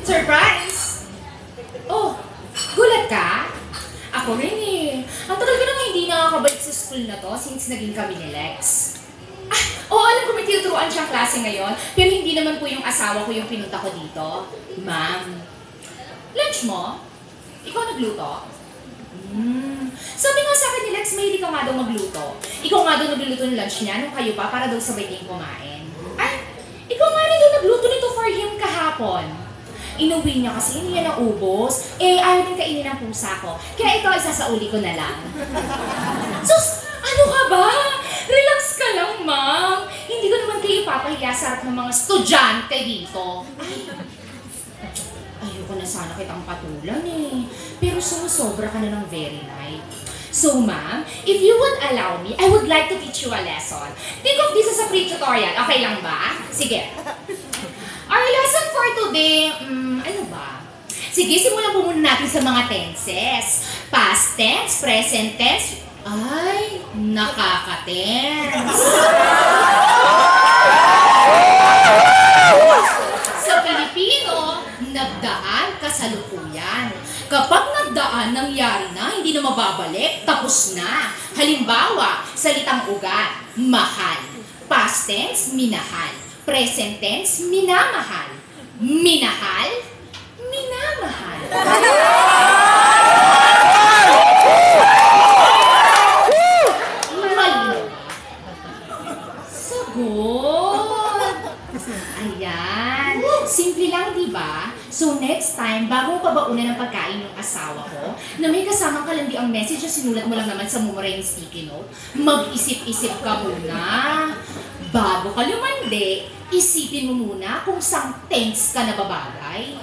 Surprise! Oh, gulat ka? Ako rin eh. Ang tagal ko nang hindi nakakabalik sa school na to since naging kami ni Lex. Oo, alam ko may tinuturuan siyang klase ngayon, pero hindi naman po yung asawa ko yung pinunta ko dito. Ma'am, lunch mo? Ikaw nagluto? Sabi nga sa akin ni Lex, mahilig ka nga daw magluto. Ikaw nga daw nagluluto ng lunch niya nung kayo pa para daw sabay kayong kumain. Ay, ikaw nga rin daw nagluto nito for him kahapon. Inuwi niya kasi hindi niya naubos. Eh, ayaw din kainin ng pusa ko. Kaya ito, isasauli ko na lang. Sus, ano ka ba? Relax ka lang, ma'am. Hindi ko naman kayo papahiya sa harap ng mga estudyante dito. Ay, ayoko na sana kitang patulan eh. Pero sumusobra ka na ng very night. So, ma'am, if you would allow me, I would like to teach you a lesson. Think of this as a free tutorial. Okay lang ba? Sige. Our lesson for today, ano ba? Sige, simulan po muna natin sa mga tenses. Past tense, present tense. Ay, nakaka-tense. Sa Pilipino, nagdaan kasalukuyan. Kapag nagdaan, nangyari na, hindi na mababalik, tapos na. Halimbawa, salitang ugat, mahal. Past tense, minahal. Present tense, minamahal. Minahal, minamahal. Malino. Sagot. Ayan. Simple lang, di ba? So next time, bago pa baunan ng pagkain ng asawa ko, na may kasamang kalandi ang message na sinulat mo lang naman sa mumurayang sticky note, mag-isip-isip ka muna. Bago ka lumandi, isipin mo muna kung sang tense ka nababagay.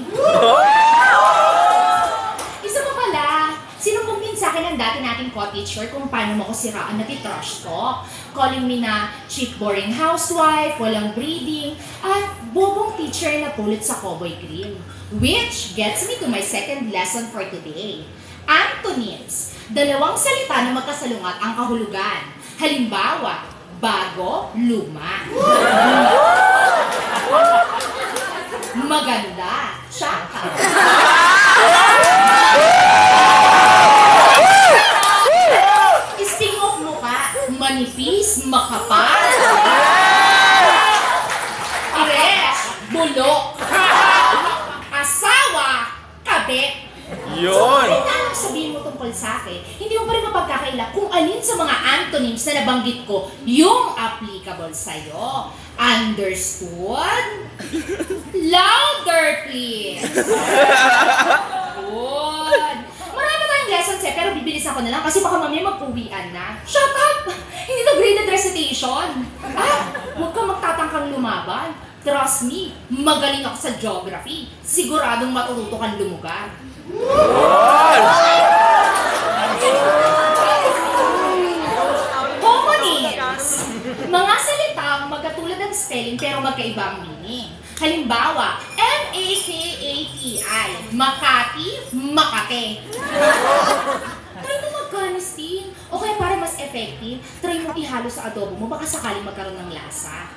Isa pa pala, sinumbong din sa akin ang dati nating co-teacher kung paano mo ko siraan na titrash talk. Calling me na cheap boring housewife, walang breeding, at bobong teacher na pulot sa cowboy grill. Which gets me to my second lesson for today. Antonyms, dalawang salita na magkasalungat ang kahulugan. Halimbawa, bago, luma. Maganda, tsaka. Speaking of mukha, manipis, makapal. Fresh, bulok. Asawa, kabit. Yun! So, kahit na sabihin mo tungkol sa akin, hindi mo pa rin mapagkakaila kung alin sa mga antonyms na nabanggit ko yung applicable sa'yo. Understood? Louder, please! Good! Marami tayong lessons pero bibilis ako na lang kasi baka mamaya magpuwian na. Shut up! Hindi to graded recitation! Huwag kang magtatangkang lumaban. Trust me, magaling ako sa geography. Siguradong matututo kang lumugar. Homonyms. Mga salitang magkatulad ng spelling pero magkaiba ang meaning. Halimbawa, M-A-K-A-T-I. Makati, Makate. Try mo mag-canistin. O kaya para mas effective, try mo ihalo sa adobo mo baka sakaling magkaroon ng lasa.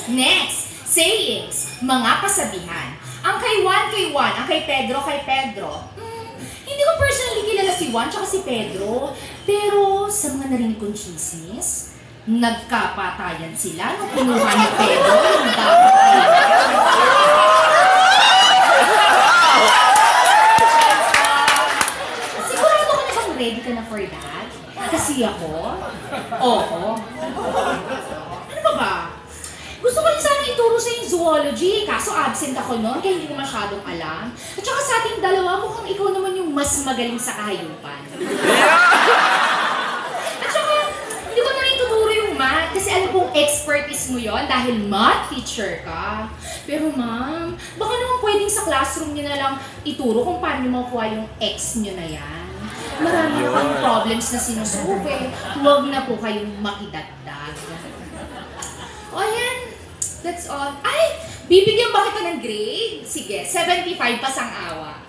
Next, sayings, mga pasabihan. Ang kay Juan, ang kay Pedro. Hindi ko personally kilala si Juan tsaka si Pedro. Pero sa mga narinig kong chismis, nagkapatayan sila nung kinuha ni Pedro yung dapat Sigurado ka na bang ready ka na for that? Kasi ako? Oo. Ano ba? Gusto ko rin sana ituro sa yung zoology, kaso absent ako noon, kaya hindi ko masyadong alam. At saka sa ating dalawa, mukhang ikaw naman yung mas magaling sa kahayupan. At saka, hindi ko na rin tuturo yung math, kasi alam kong expertise mo yon dahil math teacher ka. Pero ma'am, baka naman pwedeng sa classroom niyo na lang ituro kung paano makuha yung X niyo na yan. Marami na kayong problems na sinusubi, huwag na po kayong makidagdag. O ayan. That's all. Ay! Bibigyan ba kita ng grade? Sige, 75 pasang-awa.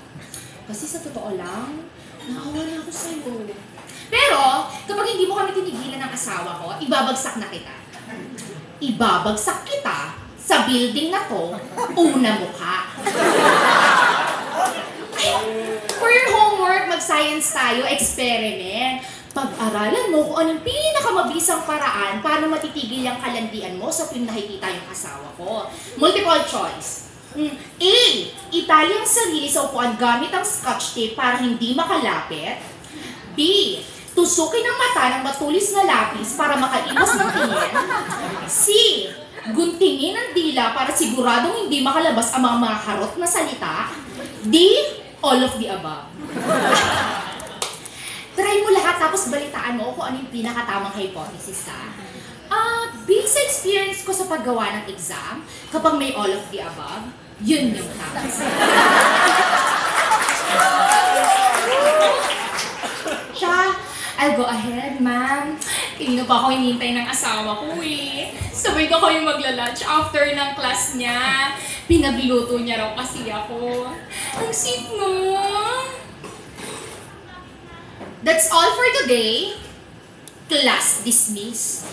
Kasi sa totoo lang, naawa na ako sa'yo. Pero, kapag hindi mo kami tinigilan ng asawa ko, ibabagsak na kita. Ibabagsak kita sa building na to, una mukha. mag-science tayo, experiment. Pag-aralan mo kung anong pinakamabisang paraan para matitigil yung kalandian mo sa tuwing nakikita yung asawa ko. Multiple choice. A. Itali ang sarili sa upuan gamit ang scotch tape para hindi makalapit. B. Tusukin ang mata ng matulis na lapis para makaiwas ng tingin. C. Guntingin ang dila para siguradong hindi makalabas ang mga harot na salita. D. All of the above. Try mo lahat tapos balitaan mo kung ano yung pinakatamang hypothesis ha. Based sa experience ko sa paggawa ng exam, kapag may all of the above, yun yung tama. Siya, I'll go ahead, ma'am. Kanina pa ako hinihintay ng asawa ko eh. Sabay ko yung magla-lunch after ng class niya. Pinagluto niya raw kasi ako. Ang sweet mo. That's all for today. Class dismissed.